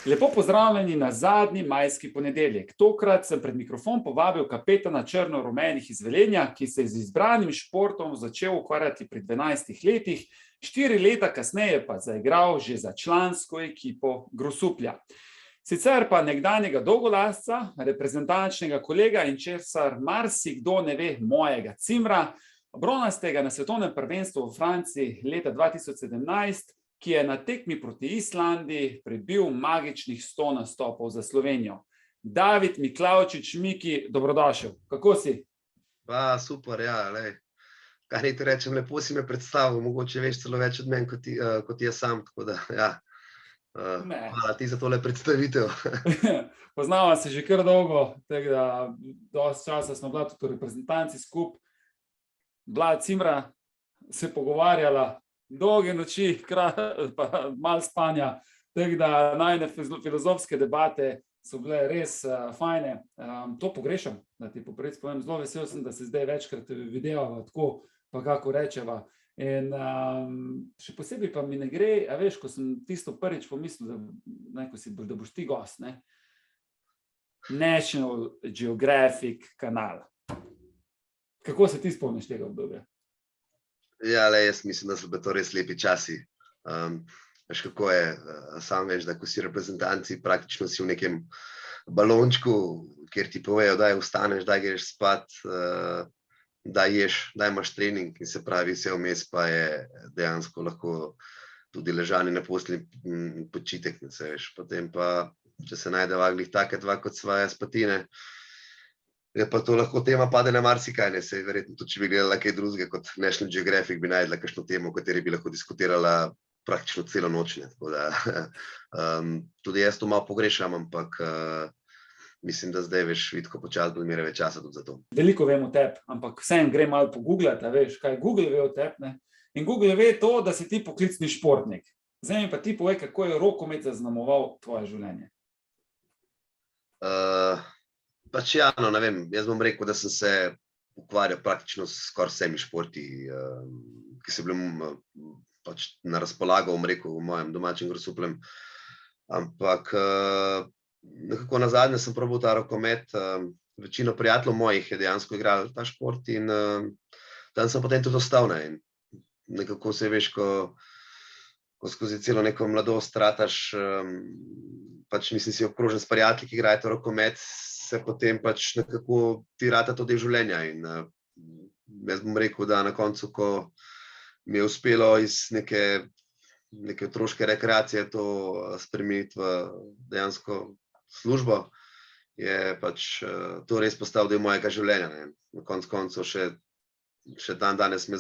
Lepo pozdravljeni na zadnji majski ponedeljek. Tokrat sem pred mikrofon povabil kapetana črno-rumenih iz Velenja, ki se je z izbranim športom začel ukvarjati pri 12 letih, 4 leta kasneje pa zaigral že za člansko ekipo Grosuplja. Sicer pa nekdanjega dolgolasca, reprezentančnega kolega in česar marsikdo ne ve, mojega cimra, bronastega na svetovnem prvenstvu v Franciji leta 2017, ki je na tekmi proti Islandiji prebil magičnih 100 nastopov za Slovenijo. David Miklavčič, Miki, dobrodošel. Kako si? Pa, super, ja, lej. Kaj naj ti rečem, lepo si me predstavil, mogoče veš celo več od meni kot jaz sam, tako da, ja. Hvala ti za tole predstavitev. Poznava se že kar dolgo, tako da dosti časa smo bila tudi v reprezentanci skup, bila cimra, se pogovarjala, dolge noči, pa malo spanja, tako da najne filozofske debate so bile res fajne. To pogrešam, da ti povem, zelo vesel sem, da se zdaj večkrat videvava tako, pa kako rečeva. In še posebej pa mi ne gre, a veš, ko sem tisto prvič pomislil, da boš ti gost, ne? National Geographic kanal. Kako se ti spomniš tega obdobja? Ja, jaz mislim, da so bili to res lepi časi. Veš, kako je, sam veš, da ko si reprezentanci, praktično si v nekem balončku, kjer ti povejo, daj vstaneš, daj greš spat, daj ješ, daj imaš trening, in se pravi, vse vmes pa je dejansko lahko tudi ležanje na postelji počitek, se veš. Potem pa, če se najdeva glih take dva kot sva jaz pa ti, ne, je pa to lahko tema pade na marsikaj, ne, saj verjetno tudi, če bi gledala kaj drugega kot National Geographic, bi najdela kakšno temo, o kateri bi lahko diskutirala praktično celo noč, ne, tako da tudi jaz to malo pogrešam, ampak mislim, da zdaj, veš, vidko počasi bo imela več časa tudi za to. Veliko vem o tebi, ampak vsem gre malo pogooglati, a veš, kaj Google ve o tebi, ne? In Google ve to, da si ti poklicni športnik. Zdaj mi pa ti povej, kako je rokomet zaznamoval tvoje življenje. Pač ja, no, ne vem, jaz bom rekel, da sem se ukvarjal praktično skoraj vsemi športi, ki so bili pač na razpolago, bom rekel, v mojem domačem Grosupljem. Ampak nekako nazadnje sem probal ta rokomet, večino prijateljev mojih je dejansko igralo ta šport in tam sem potem tudi ostal, ne, in nekako se veš, ko skozi celo neko mladost rataš, pač mislim si obkrožen s prijatelji, ki igrajo rokomet, se potem pač nekako ti rata to del življenja in jaz bom rekel, da na koncu, ko mi je uspelo iz neke otroške rekreacije to spremeniti v dejansko službo, je pač to res postal del mojega življenja, ne. Na koncu še dan danes me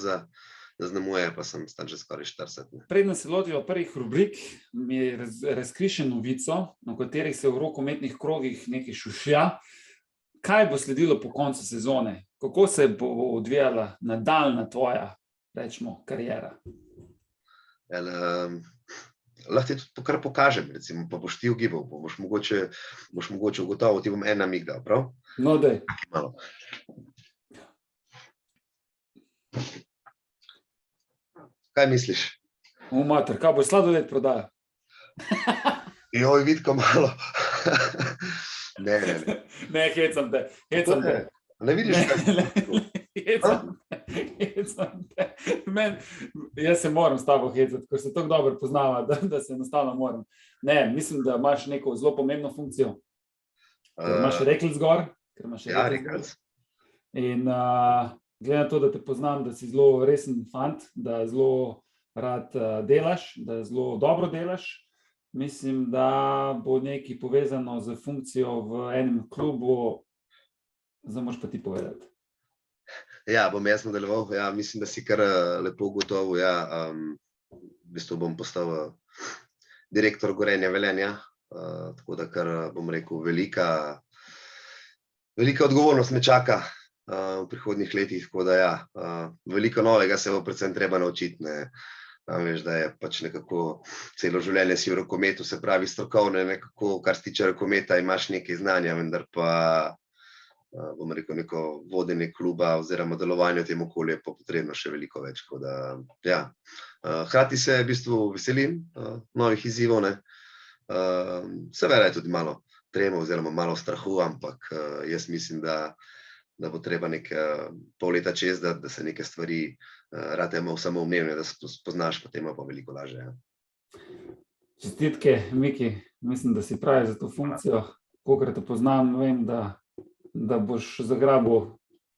zaznamuje, pa sem star že skoraj 40. Preden se lotiva prvih rubrik, mi je razkrišen novico, na katerih se v rokometnih krogih nekaj šušlja. Kaj bo sledilo po koncu sezone? Kako se bo odvijala nadaljnja tvoja, rečemo, kariera? Lahko ti tudi kar pokažem, recimo, pa boš ti ugibal, boš mogoče ugotovil, ti bom en namig dal, prav? No, daj. Malo. Kaj misliš? Mater, kaj boš sladoled prodajal? Joj, Vitko, malo. Ne. Ne, hecam te. Ne vidiš, Hecam te. Jaz se moram s tabo hecati, ker se tako dobro poznava, da se enostavno moram. Ne, mislim, da imaš neko zelo pomembno funkcijo. Ker imaš rekelc gor. Ja, rekelc. In glede na to, da te poznam, da si zelo resen fant, da zelo rad delaš, da zelo dobro delaš, mislim, da bo nekaj povezano z funkcijo v enem klubu, zdaj moraš pa ti povedati. Ja, bom jaz nadaljeval, ja, mislim, da si kar lepo ugotovil, ja, v bistvu bom postal direktor Gorenja Velenja, tako da kar, bom rekel, velika odgovornost me čaka v prihodnjih letih, tako da ja, veliko novega se bo predvsem treba naučiti, ne. Veš, da je pač nekako celo življenje si v rokometu, se pravi strokovno, nekako, kar se tiče rokometa, imaš nekaj znanja, vendar pa, bom rekel, neko vodenje kluba oziroma delovanje v tem okolju je pa potrebno še veliko več, tako da, ja. Hkrati se v bistvu veselim novih izzivov, ne. Seveda je tudi malo tremo oziroma malo strahu, ampak jaz mislim, da bo treba pol leta čez, da se neke stvari ratemo samoumevne, da se spoznaš, potem pa veliko lažje. Ja. Čestitke, Miki, mislim, da si pravi za to funkcijo. Kolikor te poznam, vem, da boš zagrabil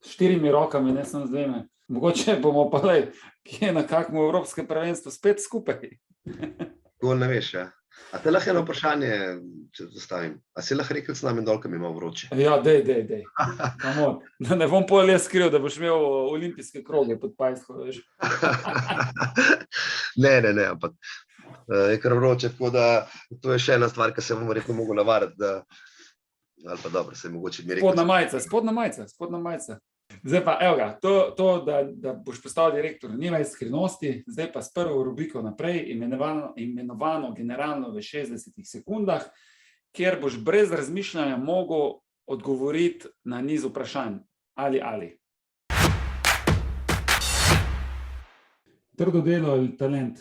s 4 rokami, ne samo z 2. Mogoče bomo pa kje na kakšnem evropskem prvenstvu spet skupaj. Gol ne veš, ja. A te lahko eno vprašanje, če zastavim? A si lahko rekel s nami dol, ko mi ima vroče? Ja, dej. Da ne bom pol jaz skril, da boš imel olimpijske kroge pod pajsko, veš. Ne, ampak je kar vroče, tako da to je še ena stvar, ki se bom rekel mogel navarati, ali pa dobro, se je mogoče mi rekel. Spodna majica. Zdaj pa, evo ga, to da boš postal direktor, nima skrivnosti, zdaj pa s prvo rubriko naprej, imenovano generalno v 60 sekundah, kjer boš brez razmišljanja mogel odgovoriti na niz vprašanj. Ali. Trdo delo ali talent?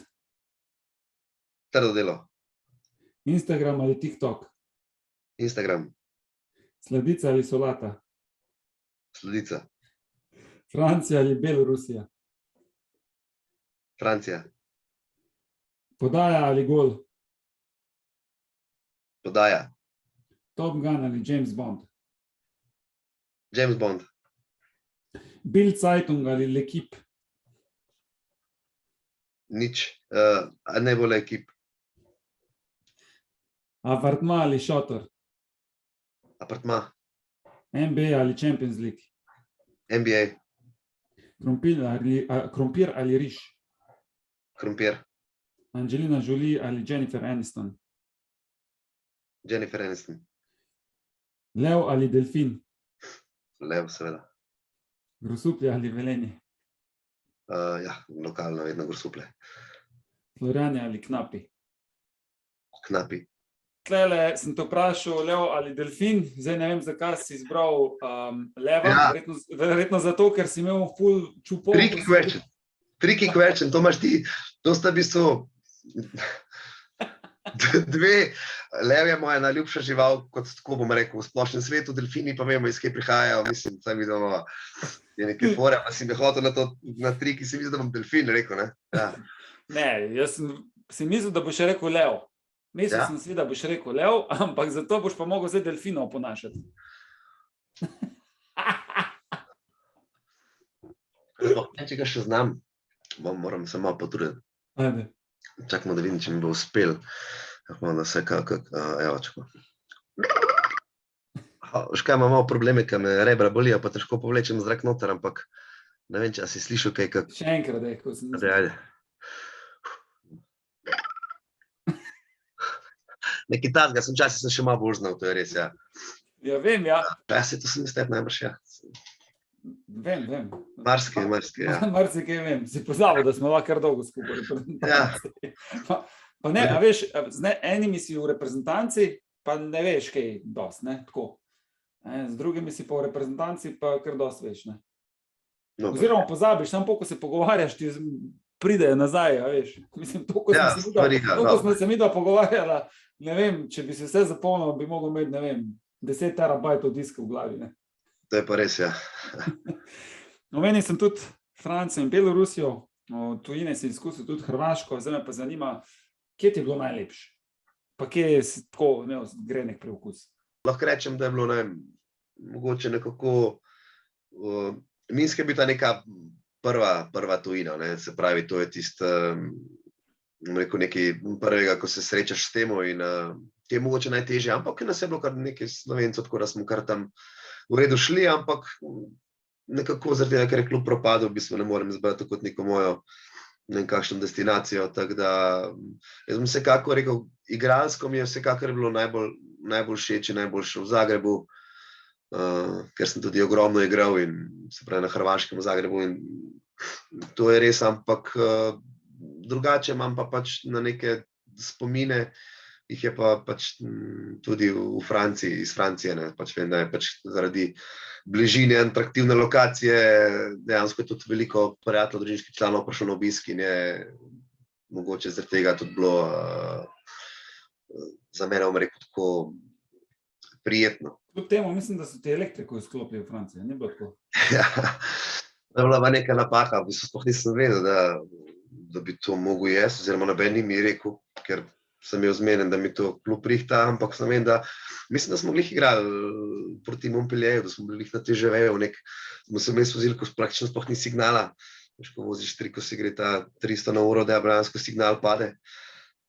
Trdo delo. Instagram ali TikTok? Instagram. Sladica ali solata? Sladica. Francija ali Belorusija? Francija. Podaja ali gol? Podaja. Top Gun ali James Bond? James Bond. Bild Zeitung ali L'Equipe? Nič. Ne bo L'Equipe. Apartma ali šotor? Apartma. NBA ali Champions League? NBA. Krompir ali riž? Krompir. Angelina Jolie ali Jennifer Aniston? Jennifer Aniston. Lev ali delfin? Lev, seveda. Grosuplje ali Velenje? Ja, lokalno vedno Grosuplje. Florjani ali Knapi? Knapi. Tlele sem te vprašal lev ali delfin, zdaj ne vem, zakaj si izbral leva, Ja. verjetno zato, ker si imel ful čupov. Tricky question, to imaš ti, to sta v bistvu dve, lev je moja najljubša žival, kot tako bom rekel, v splošnem svetu, delfini pa vemo, iz kje prihajajo, mislim, saj vidimo, je nekaj fore, pa si me hotel na triki, si mislil, da bom delfin rekel, ne? Ja. Ne, jaz sem si mislil, da boš rekel lev. Mislil sem si, da boš rekel lev, ampak zato boš pa mogel zdaj delfinov ponašati. Če ga še znam, moram se malo potruditi. Ajde. Čakamo, da vidim, če mi bo uspel. Evo, čakamo. Škaj imam malo probleme, ker me rebra bolijo, pa težko povlečem zrak noter, ampak ne vem, če si slišal kaj, kako... Še enkrat, ko sem mislil. Ajde. Nekaj tazga, sem še malo bolj znal, to je res, ja. Ja, vem, ja. Ja, se to sem iztep najbrž, ja. Vem. Marsikaj, ja. Marsikaj vem, si pozabil, da smo kar dolgo skupaj. Ja. Pa ne, a veš, z enimi si v reprezentanci, pa ne veš kaj dost, ne, tako. Z drugimi si pa v reprezentanci, pa kar dost veš, ne. Oziroma pozabiš, samo ko se pogovarjaš, ti pridejo nazaj, a veš. Mislim, toliko smo se midva pogovarjala, ne vem, če bi se vse zapolnil, bi mogel imeti, ne vem, 10 terabajtov diska v glavi, ne. To je pa res, ja. Omenil sem tudi Francijo in Belorusijo, tujine si izkusil tudi Hrvaško, zdaj me pa zanima, kje ti je bilo najlepše? Pa kje si tako imel grenek preukus? Lahko rečem, da je bilo, ne vem, mogoče nekako, Minsk je bil ta neka prva tujina, ne, se pravi, to je tisto, nekaj prvega, ko se srečaš s temo in ti je mogoče najtežje, ampak nas je bilo kar nekaj Slovencov, tako da smo kar tam v redu šli, ampak nekako zaradi tega, ker je klub propadel, v bistvu ne morem izbrati kot neko mojo ne vem kakšno destinacijo, tako da jaz bom vsekako rekel, igralsko mi je vsekakor bilo najbolj všeč in najboljše v Zagrebu, ker sem tudi ogromno igral in se pravi na Hrvaškem v Zagrebu in to je res, ampak drugače imam pa pač na neke spomine, jih je pa pač tudi v Franciji, iz Francije, ne, pač vem, da je pač zaradi bližine, atraktivne lokacije, dejansko je tudi veliko prijateljev, družinskih članov prišlo na obisk in je mogoče zaradi tega tudi bilo za mene, bom rekel, tako prijetno. Kljub temu mislim, da so ti elektriko izklopili v Franciji, ni bilo tako? Ja, to je bila pa neka napaka, v bistvu sploh nisem vedel, da bi to mogel jaz, oziroma noben ni mi rekel, ker sem imel zmenen, da mi to klub prihta, ampak sem vem, da mislim, da smo glih igrali proti Montpellieru, da smo bili na TGV-ju, smo se vmes vozili, ko praktično sploh ni signala. Veš, ko voziš 3, ko si gre ta 300 na uro, da bransko signal pade.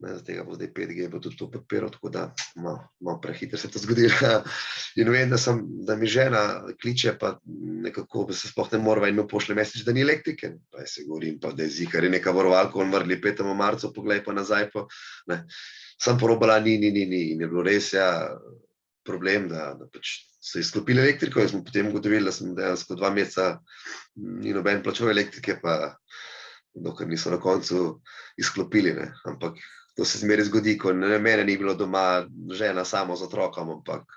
Zaradi tega bo zdaj 5G bo tudi to podpiral, tako da malo prehitro se je to zgodilo. In vem, da mi žena kliče, pa nekako se sploh ne morava in me pošle mesec, da ni elektrike. Pa se govorim, pa da je zihar, je neka varovalka, on vrli 5. marcu, poglej pa nazaj, pa ne. Sam porobala ni. In je bilo res, problem, da pač so izklopili elektriko in smo potem ugotovili, da smo dejansko 2 meseca ni noben plačal elektrike, pa dokler niso na koncu izklopili, ne. Ampak to se zmeraj zgodi, ko mene ni bilo doma, žena samo z otrokom, ampak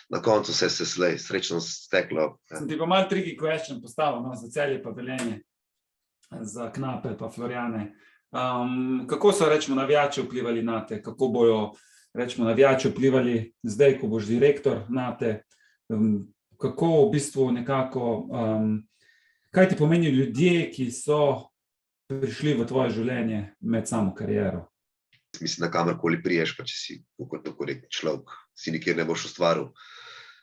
na koncu se je srečno steklo. Sem ti pa malo tricky question postavil, no, za Celje pa Velenje, za Knape pa Florjane. Kako so, rečemo, navijači vplivali na te? Kako bojo, rečemo, navijači vplivali zdaj, ko boš direktor na te? Kako v bistvu nekako, kaj ti pomenijo ljudje, ki so prišli v tvoje življenje med samo kariero? Mislim, da kamorkoli priješ, pa če si tako rekel človek, si nikjer ne boš ustvaril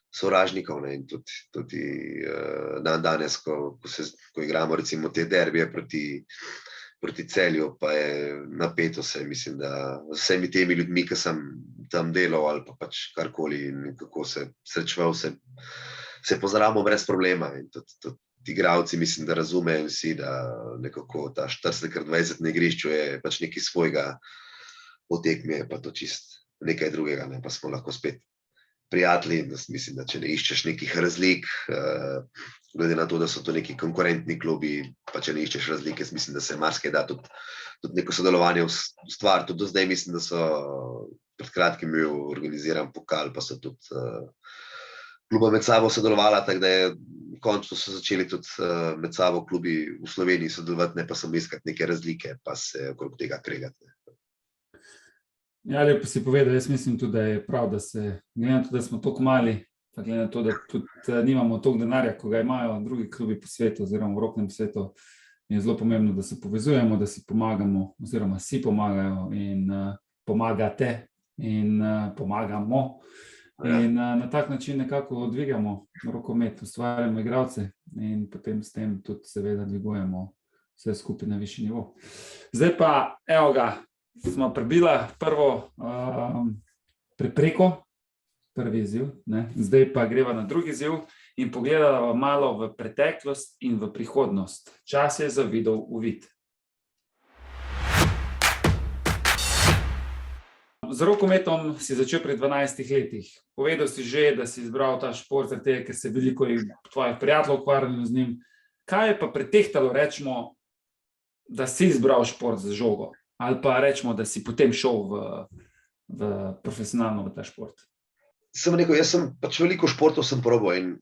sovražnikov, ne, in tudi danes, ko igramo recimo te derbije proti Celju, pa je napeto se, mislim, da z vsemi temi ljudmi, ki sem tam delal ali pa pač karkoli in kako se srečeval, se pozdravimo brez problema in tudi igravci mislim, da razumejo vsi, da nekako ta 40x20 na igrišču je pač nekaj svojega, po tekmi je pa to čist nekaj drugega, ne, pa smo lahko spet prijatelji in mislim, da če ne iščeš nekih razlik, glede na to, da so to neki konkurentni klubi, pa če ne iščeš razlike, mislim, da se marsikaj da tudi neko sodelovanje ustvariti. Tudi do zdaj mislim, da so pred kratkim bil organiziran pokal, pa so tudi kluba med sabo sodelovala, tako da je končno so začeli tudi med sabo klubi v Sloveniji sodelovati, ne pa samo iskati neke razlike, pa se okrog tega kregati. Ja, lepo si povedal, jaz mislim tudi, da je prav, da se, glede na to, da smo toliko mali, pa glede na to, da tudi nimamo toliko denarja, ko ga imajo drugi klubi po svetu oziroma v rokometnem svetu, je zelo pomembno, da se povezujemo, da si pomagamo oziroma si pomagajo in pomagate in pomagamo. In na tak način nekako dvigamo rokomet, ustvarjamo igralce in potem s tem tudi seveda dvigujemo vse skupaj na višji nivo. Zdaj pa, evo ga, smo prebila prvo prepreko, prvi izziv, ne? Zdaj pa greva na drugi izziv in pogledala malo v preteklost in v prihodnost. Čas je za vidov uvid. Z rokometom si začel pri 12 letih. Povedal si že, da si izbral ta šport, ker se veliko tvojih prijateljev ukvarjalo z njim. Kaj je pa pretehtalo, rečemo, da si izbral šport z žogo? Ali pa rečemo, da si potem šel profesionalno v ta šport? Sem rekel, jaz sem pač veliko športov sem probal in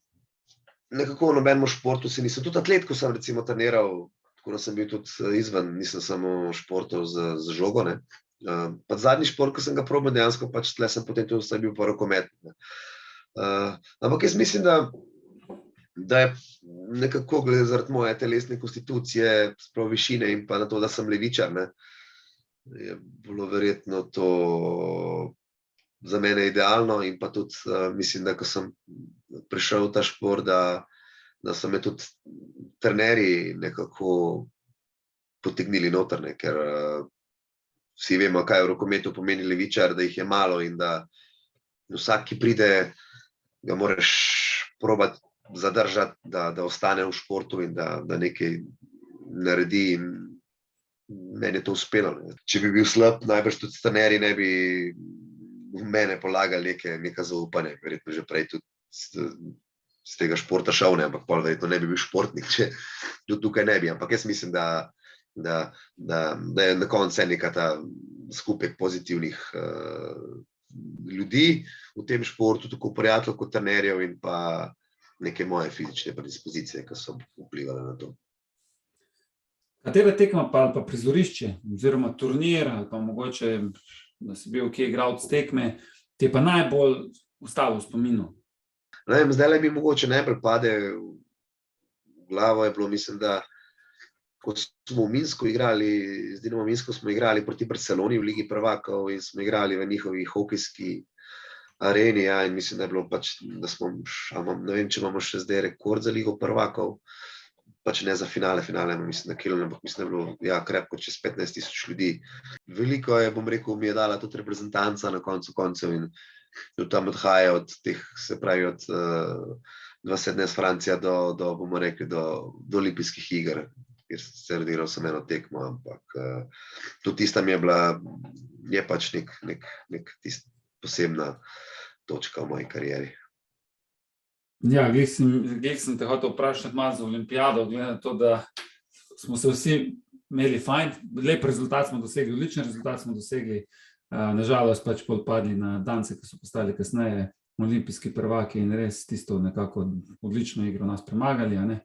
nekako v nobenem športu si nisem. Tudi atletko sem recimo treniral, tako da sem bil tudi izven, nisem samo športov z žogo, ne. Pa zadnji šport, ko sem ga probal, dejansko pač tle sem potem tudi bil pa rokomet. Ampak jaz mislim, da je nekako glede zaradi moje telesne konstitucije, sprav višine in pa na to, da sem levičar, ne, je bilo verjetno to za mene idealno in pa tudi mislim, da ko sem prišel v ta šport, da so me tudi trenerji nekako potegnili noter, ne, ker vsi vemo, kaj v rokometu pomeni levičar, da jih je malo in da vsak, ki pride, ga moraš probati zadržati, da ostane v športu in da nekaj naredi in meni je to uspelo. Ne. Če bi bil slab, najbrž tudi trenerji ne bi v mene polagali neka zaupanje, verjetno že prej tudi z tega športa šel, ne, ampak pol verjetno ne bi bil športnik, če tudi tukaj ne bi, ampak jaz mislim, da je na koncu neka ta skupek pozitivnih ljudi v tem športu, tako prijateljev kot trenerjev in pa neke moje fizične predispozicije, ki so vplivali na to. Katera tekma pa prizorišče oziroma turnir ali pa mogoče da si bil kje igralec tekme, ti je pa najbolj ostalo v spominu? Ne vem, zdajle mi mogoče najbolj pade v glavo je bilo, mislim, da ko smo v Minsku igrali, z Dinamo Minsko smo igrali proti Barceloni v Ligi prvakov in smo igrali v njihovi hokejski areni, ja, in mislim, da je bilo pač, da smo, ne vem, če imamo še zdaj rekord za Ligo prvakov, pač ne za finale, mislim, da Kieln, ampak mislim, da je bilo, ja, krepko čez 15,000 ljudi. Veliko je, bom rekel, mi je dala tudi reprezentanca na koncu koncev in tudi tam odhaja od teh, se pravi, od 2017 Francija do, bomo rekli, do olimpijskih iger, kjer se odigrao sem eno tekmo, ampak tudi tista mi je bila, je pač nek tista posebna točka v moji karieri. Ja, glih sem te hotel vprašati malo za olimpijado, glede na to, da smo se vsi imeli fajn, lep rezultat smo dosegli, odličen rezultat smo dosegli, nažalost pač padli na Dance, ki so postali kasneje olimpijski prvaki in res tisto nekako odlično igro nas premagali, a ne.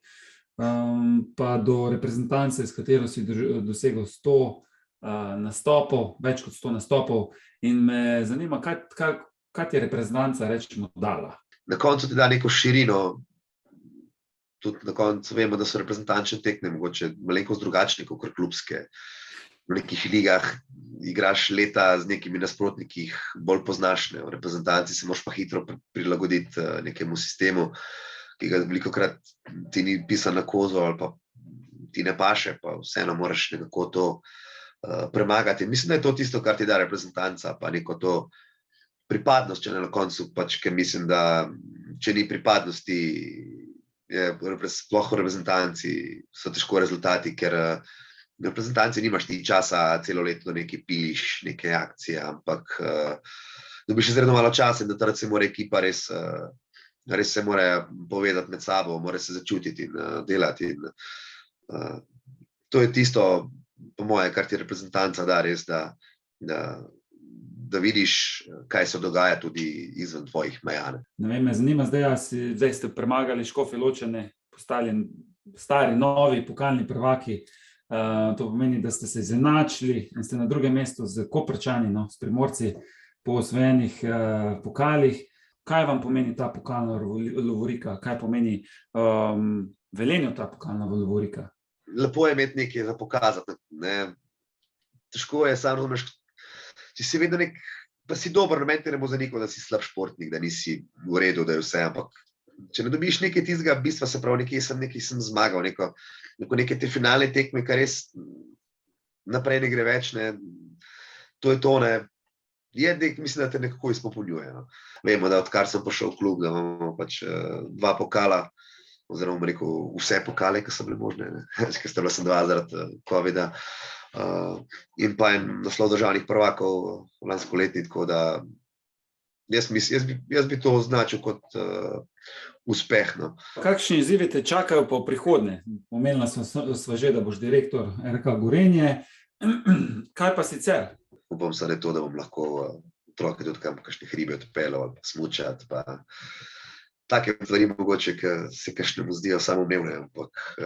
Pa do reprezentance, s katero si dosegel 100 nastopov, več kot 100 nastopov in me zanima, kaj ti je reprezentanca, rečemo, dala? Na koncu ti da neko širino, tudi na koncu vemo, da so reprezentančne tekme mogoče malenkost drugačne kot klubske. V nekih ligah igraš leta z nekimi nasprotniki, bolj poznaš, ne? V reprezentanci se moraš pa hitro prilagoditi nekemu sistemu, ki ga velikokrat ti ni pisan na kožo ali pa ti ne paše, pa vseeno moraš nekako to premagati. Mislim, da je to tisto, kar ti da reprezentanca, pa neko to pripadnost, če ne na koncu, pač, ker mislim, da če ni pripadnosti, sploh v reprezentanci so težko rezultati, ker v reprezentanci nimaš ti časa celo leto, da nekaj piliš, neke akcije, ampak dobiš izredno malo časa in da takrat se mora ekipa res se mora povezati med sabo, mora se začutiti in delati. To je tisto, po moje, kar ti reprezentanca da res, da vidiš, kaj se dogaja tudi izven tvojih meja. Ne vem, me zanima zdaj ste premagali Škofje Ločane, postali stari, novi pokalni prvaki. To pomeni, da ste se izenačili in ste na drugem mestu z Koprčani, s Primorci po osvojenih pokalih. Kaj vam pomeni ta pokalna lovorika? Kaj pomeni Velenju ta pokalna lovorika? Lepo je imeti nekaj za pokazati. Ne? Težko je, sam razumeš, če si vedno pa si dober, noben te ne bo zanikal, da si slab športnik, da nisi v redu, da je vse, ampak če ne dobiš nekaj tistega bistva, se pravi, nekaj sem zmagal, neke te finalne tekme, kar res naprej ne gre več, ne? To je to, ne? Mislim, da te nekako izpopolnjuje. No. Vemo, da odkar sem prišel v klub, da imamo pač 2 pokala, oziroma bom rekel vse pokale, ki so bile možne, ker sta bila sem 2 zaradi covida, in pa en naslov državnih prvakov lanskoletni, tako da jaz bi to označil kot uspeh. No. Kakšni izzivi te čakajo pa v prihodnje? Omenila sva že, da boš direktor RK Gorenje. Kaj pa sicer? Upam se, to, da bom lahko otroke tudi kam kakšne hribe odpeljal ali pa smučati, pa take stvari mogoče, ki se kakšnemu zdijo samoumevne, ampak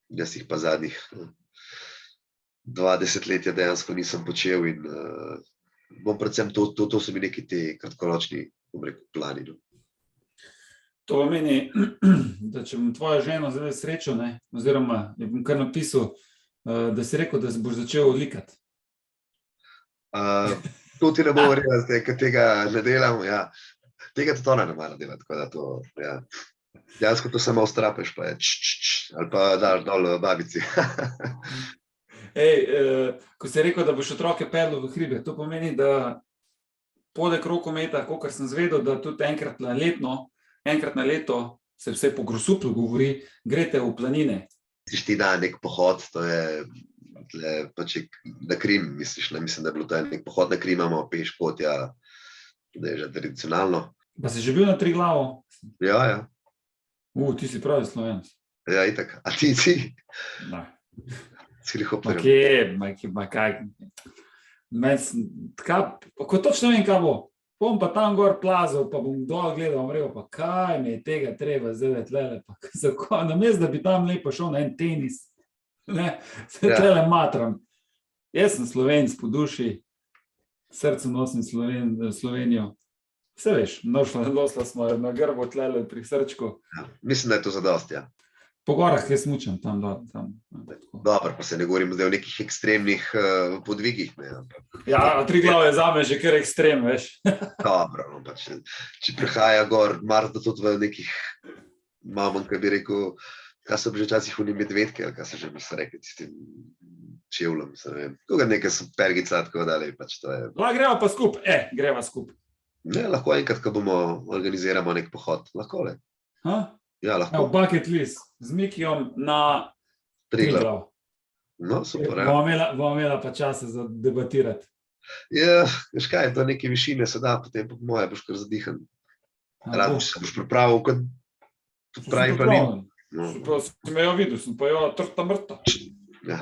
jaz jih pa zadnjih 20 let dejansko nisem počel in bom predvsem to so mi neki te kratkoročni, bom rekel, plani. No. To pomeni, da če bom tvojo ženo zdaj srečal, ne, oziroma je bom kar napisal, da si rekel, da boš začel likati. To ti ne bo verjela, ker tega ne delam, ja. Tega tudi ona ne mara delati, tako da to, ja. Dejansko to samo ustrapeš, pa je ali pa daš dol babici. Ko si rekel, da boš otroke peljal v hribe, to pomeni, da poleg rokometa, kakor sem zvedel, da tudi enkrat na leto se vse po Grosuplu govori, greste v planine. Ti dan nek pohod, to je pač na Krim, mislim, da je bilo to nek pohod na Krim, imamo peš pot, ja, da je že tradicionalno. Pa si že bil na Triglavu? Ja. Ti si pravi Slovenec. Ja, itak. A ti si? Ne. Si helikopterjem. Ko točno vem, kaj bo. Bom pa tam gor plazal, pa bom dol gledal, bom rekel, pa kaj mi je tega treba zdaj tlele, pa namesto, da bi tam lepo šel na en tenis, ne, se tlele matram. Jaz sem Slovenc po duši, Srcu nosim Slovenijo. Vse veš, nosila smo na grbo tlele pri srčku. Ja. Mislim, da je to zadosti, ja. Po gorah jaz smučam tam. Dobro, pa se ne govorim zdaj o nekih ekstremnih podvigih. Ne, ampak... Ja, Triglav je zame že kar ekstrem, veš. Dobro, no, pač, če prihaja gor, Marta tudi v nekih, malo manj, kaj bi rekel, kaj so že včasih oni medvedke, ali kaj so že misli rekli, tistim čevljem, se ne vem. Koga nekaj supergica, tako dalje, pač to je. Greva pa skup. Ne, lahko enkrat, ko organiziramo nek pohod, lahko le. Ja, lahko. Bucket list z Mikijom na Triglav. No, super. Bomo imela pa časa za debatirati. Ja, veš kaj, do neke višine se da, potem po moje boš kar zadihan. Rad se boš pripravil, kot pravi pa ni. Si me jo videl, sem pa jo trta mrta. Ja.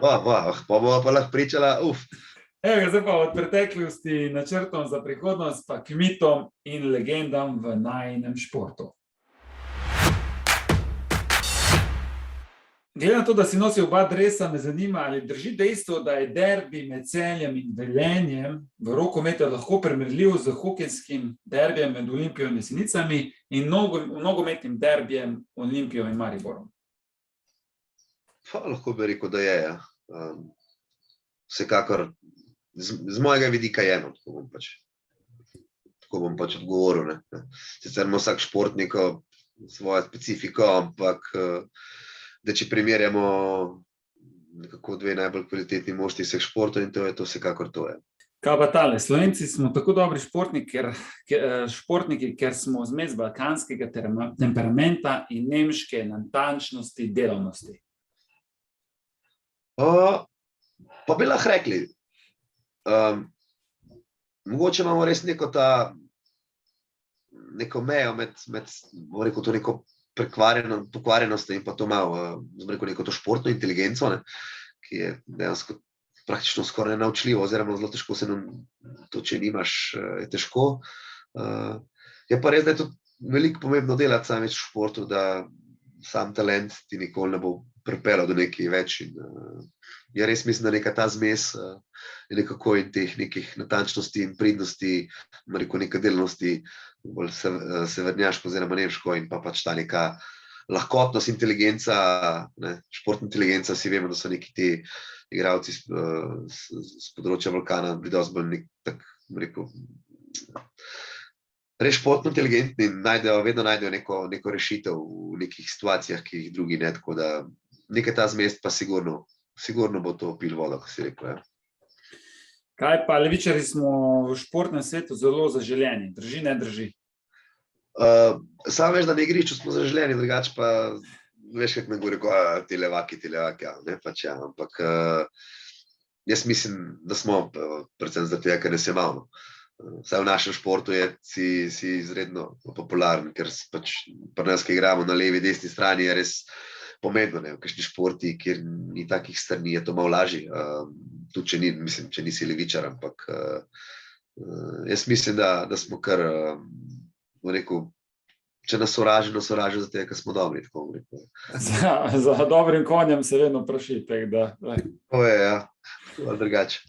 Pa bomo pa lahko pričala, Evo, zdaj pa od preteklosti načrtom za prihodnost, pa k mitom in legendam v najinem športu. Glede na to, da si nosil oba dresa, me zanima, ali drži dejstvo, da je derbi med Celjem in Velenjem v rokometu lahko primerljiv z hokejskim derbijem med Olimpijo in Jesenicami in nogometnim derbijem Olimpijo in Mariborom. Pa lahko bi rekel, da je. Vsekakor z mojega vidika je, tako bom pač odgovoril. Ne. Sicer ima vsak športnik svojo specifiko, ampak da če primerjamo nekako dve najbolj kvalitetni moštvi vseh športov in to je to vsekakor to je. Kaj pa tale, Slovenci smo tako dobri športniki, ker smo zmes balkanskega temperamenta in nemške natančnosti delavnosti. Pa bi lahko rekli, mogoče imamo res neko mejo med to neko pokvarjenost in pa to malo, neko to športno inteligenco, ne, ki je dejansko praktično skoraj nenaučljivo, oziroma zelo težko se nam to, če nimaš, je težko. Je pa res, da je tudi veliko pomembno delati sam več v športu, da sam talent ti nikoli ne bo pripeljal do nekaj več. Ja, res mislim, da neka ta zmes je nekako in teh nekih natančnosti in pridnosti, neka delovnosti, bolj severnjaško oziroma nemško in pa pač ta neka lahkotnost, inteligenca, ne, športna inteligenca, vsi vemo, da so neki ti igralci z področja Balkana bili dosti bolj res športno inteligentni in vedno najdejo neko rešitev v nekih situacijah, ki jih drugi ne, tako da nekaj ta zmes pa sigurno bo to pil vodo, ko si rekel. Ja. Kaj pa, levičari smo v športnem svetu zelo zaželeni, drži, ne drži? Sam veš, da na igrišču smo zaželeni, drugače pa veš, kako me govori, ti levaki, ja, ne, pač ja, ampak jaz mislim, da smo predvsem zaradi tega, ker ne se malo. Vsaj v našem športu si izredno popularen, ker pač pri nas, ki igramo na levi, desni strani, je res pomembno, ne, v kakšni športi, kjer ni takih strani, je to malo lažje. Tudi če nisi levičar, ampak jaz mislim, da smo kar, rekel, če nas sovražijo za tega, ker smo dobri, tako bom rekel. Za dobrim konjem se vedno praši, tako da. To je, ja, malo drugače.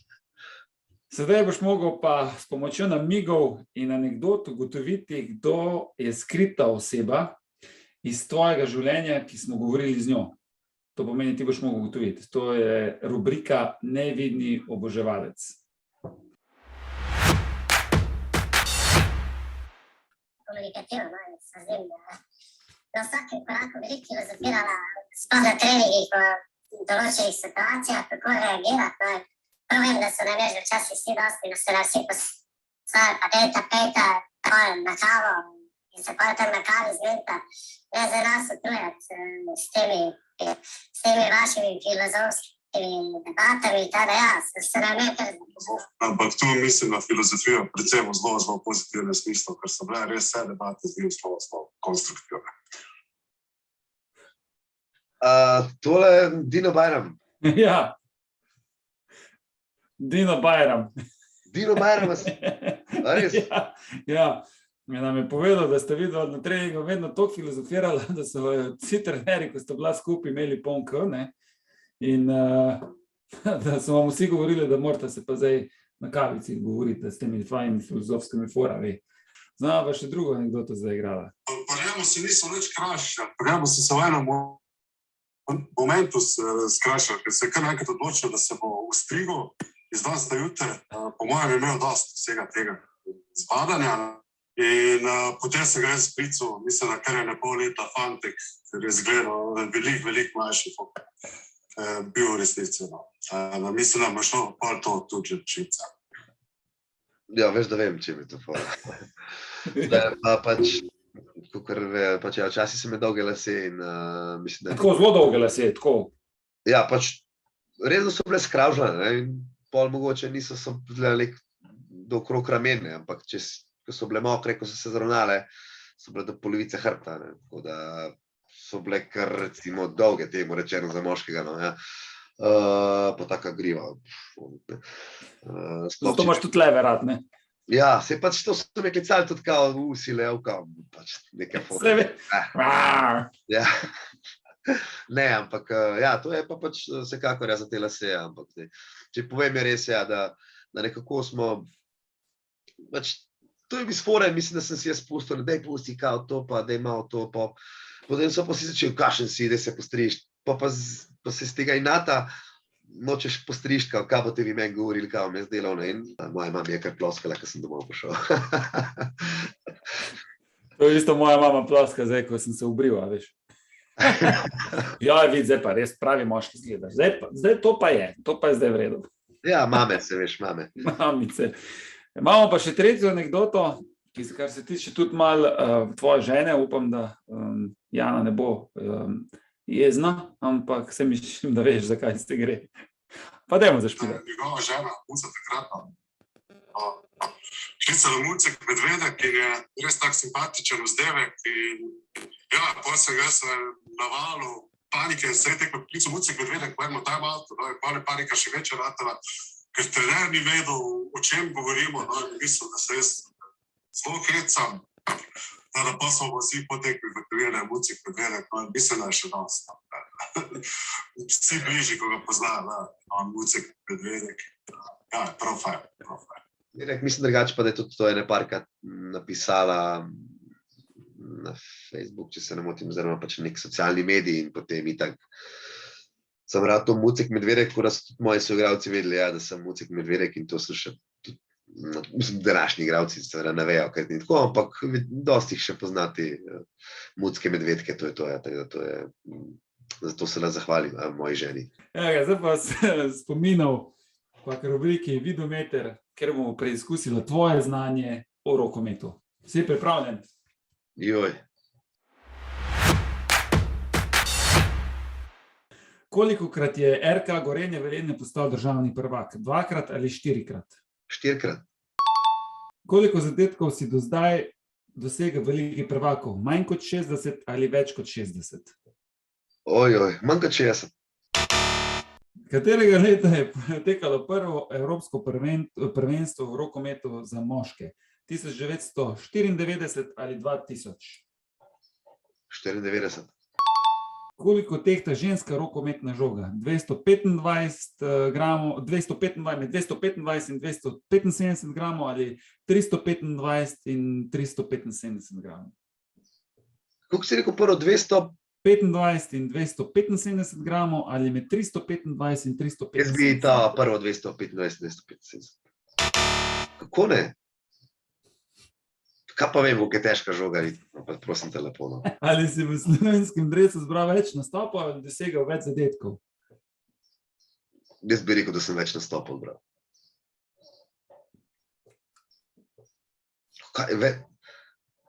Sedaj boš mogel pa s pomočjo namigov in anekdot ugotoviti, kdo je skrita oseba iz tvojega življenja, ki smo govorili z njo. To pomeni, ti boš mogel ugotoviti. To je rubrika Nevidni oboževalec. Komunikativno, se zdim, da na vsakem koraku veliko filozofirala, sploh na treningih, v določenih situacijah, kako reagirati. Prav vem, da so največ včasih vsi dosti, da so na vsi poslali peta, na kavo in se pa tam na kavi zmenta. Ne za nas utrujati s temi vašimi filozofskimi debatami, tada ja, se nam je kar Ampak tu mislim na filozofijo, predvsem v zelo pozitivnem smislu, ker so bile res vse debate z njim zelo konstruktivne. Tole Dino Bajram. Ja. Dino Bajram. Dino Bajram, a res? Ja, nam je povedal, da ste videli na treningu vedno toliko filozofirali, da so vsi trenerji, ko sta bila skupaj, imeli poln K, ne? In da so vam vsi govorili, da morate se pa zdaj na kavici govoriti s temi fajnimi filozofskimi forami. Znamo pa še drugo anekdoto zdaj igrala. Pa Remo se niso več krašali. Remo se v enem momentu skrašal, ker se je kar enkrat odločil, da se bo ustrigel iz danes na jutri. Po mojem je imel dosti vsega tega zbadanja. In potem se ga je sprical, mislim, da kar je ne pol leta fantek, ker je izgledal veliko mlajši bil v resnici. Mislim, da bo šlo pol to tudi Švica. Ja, veš, da vem, če mi to fora. Včasih sem imel dolge lase in mislim, da... Tako, zelo dolge lase, tako. Ja, resno so bile skravžane, in pol mogoče niso bile do okrog ramene, ampak ko so bile mokre, ko so se zravnale, so bile do polovice hrbta, tako da so bile kar, recimo, dolge, temu rečeno za moškega, no, ja. Pa taka griva. Zato imaš tudi leve rad, ne? Ja, se pač to so me klicali tudi kao usile, pač nekaj fora. Ja. Ne, ampak ja, to je pa pač vsekakor za te lase, ampak če povem je res, ja, da nekako smo, pač to je bizfora in mislim, da sem si jaz pustil, daj pusti kao to, pa daj malo to, pa potem so pa si začel, kašen si, da se postriš, pa se z tega inata nočeš postrišt, kaj boste vi meni govorili, kaj vam je zdelovno, in moja mama je kar ploskala, ko sem domov prišel. To je isto moja mama ploska zdaj, ko sem se ubril, a veš. Ja, vidi, zdaj pa res pravi moški zgledaš. Zdaj to pa je zdaj v redu. Ja, mamice, veš, mame. Mamice. Imamo pa še tretjo anekdoto, kar se tiče tudi malo tvoje žene, upam, da Jana ne bo jezna, ampak se mislim, da veš, zakaj se gre. Pa dajmo zašpilati. Njegova žena, Muca takratno, klicala Mucek Medvedek in je res tak simpatičen vzdevek in ja, potem sem ga navalil panike in se je tekmo klical Mucek Medvedek, pojemo time out, pa je panika še večja ratala, ker trener ni vedel, o čem govorimo, in mislim, da se jaz zelo hecam. Da pa smo vsi potekli v aktivire Mucek Medvedek, mislim, da je še danes. Vsi bližji, ko ga pozna, Mucek Medvedek. Ja, prav fajn. Mislim drugače pa, da je tudi to ene parkrat napisala na Facebook, če se ne motim, oziroma pač nek socialni medij in potem itak sem rad to Mucek Medvedek, ko da so tudi moji soigralci vedeli, ja, da sem Mucek Medvedek in to so še tudi, mislim, današnji igralci seveda ne vejo, kaj ni tako, ampak dosti jih še poznati Mucke Medvedke, to je to, ja, tako da to je, zato se lahko zahvalim moji ženi. Ja, zdaj pa spominal v rubriki Vidometer, ker bomo preizkusili tvoje znanje o rokometu. Si pripravljen? Joj. Kolikokrat je RK Gorenje Velenje postal državni prvak? 2-krat ali 4-krat? 4-krat. Koliko zadetkov si do zdaj dosegel v Ligi prvakov? Manj kot 60 ali več kot 60? Manj kot 60. Katerega leta je potekalo prvo evropsko prvenstvo v rokometu za moške? 1994 ali 2000? 94. Koliko tehta ženska rokometna žoga? 225 gramov, med 225 in 275 gramov ali 325 in 375 gramov? Koliko si rekel prvo? 225 in 275 gramov ali med 325 in 375? Jaz bi ta prvo 225 in 275. Kako ne? Kaj pa vem, koliko je težka žoga, prosim te lepo. Ali si v slovenskem dresu zbral več nastopov ali dosegal več zadetkov? Jaz bi rekel, da sem več nastopov bral.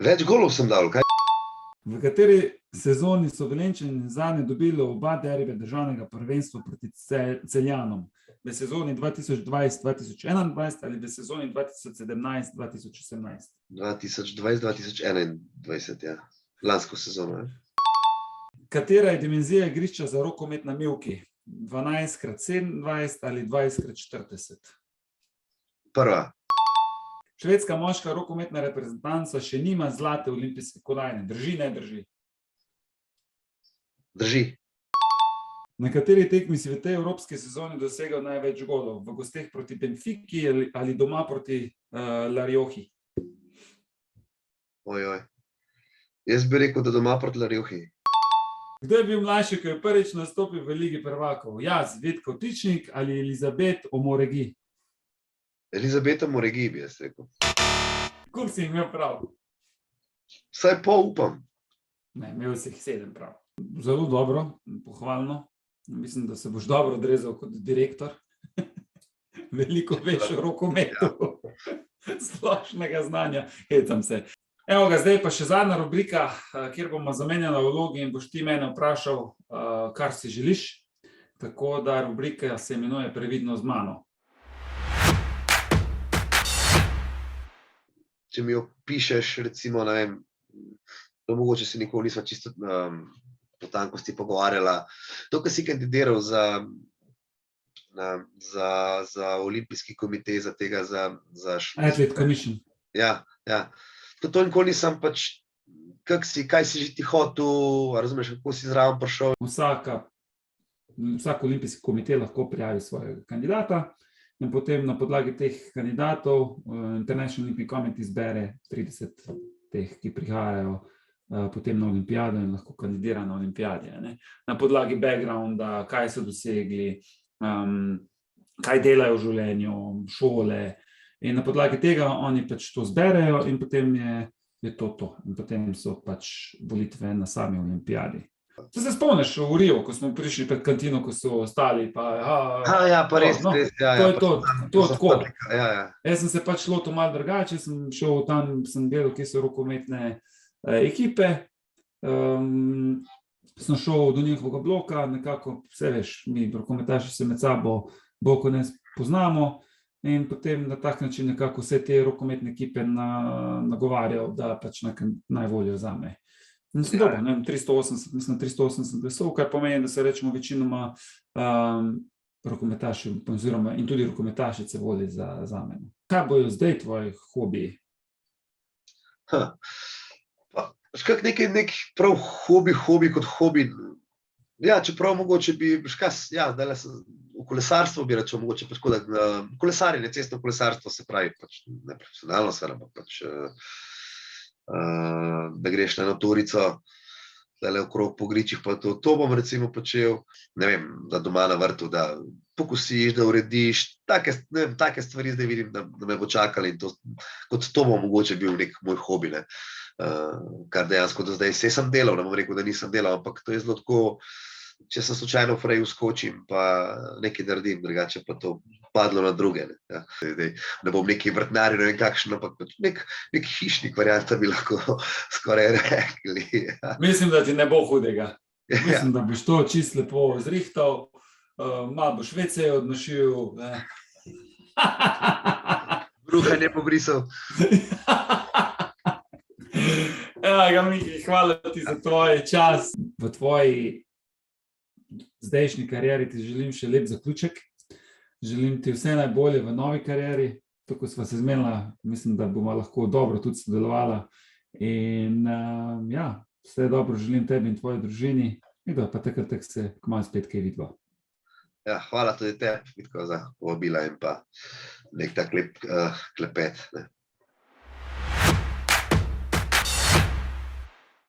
Več golov sem dal, kaj? V kateri sezoni so Velenjčani zadnje dobili oba derbe državnega prvenstva proti Celjanom? V sezoni 2020-2021 ali v sezoni 2017-2018? 2020-2021, ja. Lansko sezono, ja. Katera je dimenzija igrišča za rokomet na mivki? 12x27 ali 20x40? Prva. Švedska moška rokometna reprezentanca še nima zlate olimpijske kolajne. Drži, ne drži? Drži. Na kateri tekmi si v tej evropski sezoni dosegel največ golov? V gosteh proti Benfiki ali doma proti La Rioji? Ojoj. Jaz bi rekel, da doma proti La Rioji. Kdo je bil mlajši, ko je prvič nastopil v Ligi prvakov? Jaz, Vitko Tičnik ali Elizabet Omoregi? Elizabeta Moregi, bi jaz rekel. Koliko si imel prav? Vsaj pol upam. Ne, imel si jih 7 prav. Zelo dobro, pohvalno. Mislim, da se boš dobro odrezal kot direktor. Veliko veš o rokometu. Splošnega znanja. Hecam se. Evo ga, zdaj pa še zadnja rubrika, kjer bomo zamenjali vlogi in boš ti mene vprašal, kar si želiš. Tako da rubrika se imenuje Previdno z mano. Če mi opišeš, recimo, ne vem, to mogoče se nikoli nisva čisto po tankosti pogovarjala. To, kar si kandidiral za olimpijski komitej, za tega, za Athlete Commission. Ja. To nikoli nisem pač, kaj si že ti hotel, razumeš, kako si zraven prišel. Vsak olimpijski komitej lahko prijavi svojega kandidata in potem na podlagi teh kandidatov International Olympic Committee izbere 30 teh, ki prihajajo potem na olimpijado in lahko kandidira na olimpijadi. Na podlagi backgrounda, kaj so dosegli, kaj delajo v življenju, šole. In na podlagi tega oni pač to zberejo in potem je to. In potem so pač volitve na sami olimpijadi. Se spomniš v Rio, ko smo prišli pred kantino, ko so ostali pa... Ja, pa res. To je tako. Jaz sem se pač lotil malo drugače, sem šel tam, sem gledal, kje so rokometne ekipe. Sem šel do njihovega bloka, nekako, vse veš, mi rokometaši se med sabo bolj kot ne poznamo. In potem na tak način nekako vse te rokometne ekipe nagovarjal, da pač naj volijo zame. In sem dobro, 380 glasov, kar pomeni, da se rečemo večinoma rokometaši in tudi rokometašice voli zame. Kaj bojo zdaj tvoji hobiji? Škak nek prav hobi kot hobi. Ja, čeprav mogoče bi, zdaj sem v kolesarstvu bi rečel, mogoče pač kolesarjenje, cestno kolesarstvo, se pravi, pač neprofesionalno sfera, pač da greš na eno turico, zdajle okrog po gričih, pa to bom recimo počel, ne vem, da doma na vrtu, da pokosiš, da urediš, take stvari zdaj vidim, da me bo čakali in kot to bo mogoče bil nek moj hobi, kar dejansko do zdaj sem delal, ne bom rekel, da nisem delal, ampak to je zelo tako, če sem slučajno v freju skočim, pa nekaj naredim, drugače pa to padlo na druge. Ne bom neki vrtnari, ne vem kakšen, ampak nek hišnik varianta bi lahko skoraj rekli. Mislim, da ti ne bo hudega. Mislim, da boš to čisto lepo zrihtal, malo boš WC odnošil. Bruha ne pobrisal. Miki, hvala ti za tvoj čas. V tvoji zdajšnji karieri ti želim še lep zaključek. Želim ti vse najbolje v novi karieri. Tako sva se zmenila, mislim, da bomo lahko dobro tudi sodelovala. In vse dobro želim tebi in tvoji družini. In da pa takrat se kmalu spet kaj vidva. Ja, hvala tudi tebi, Vitko, za povabila in pa nek tak lep klepet.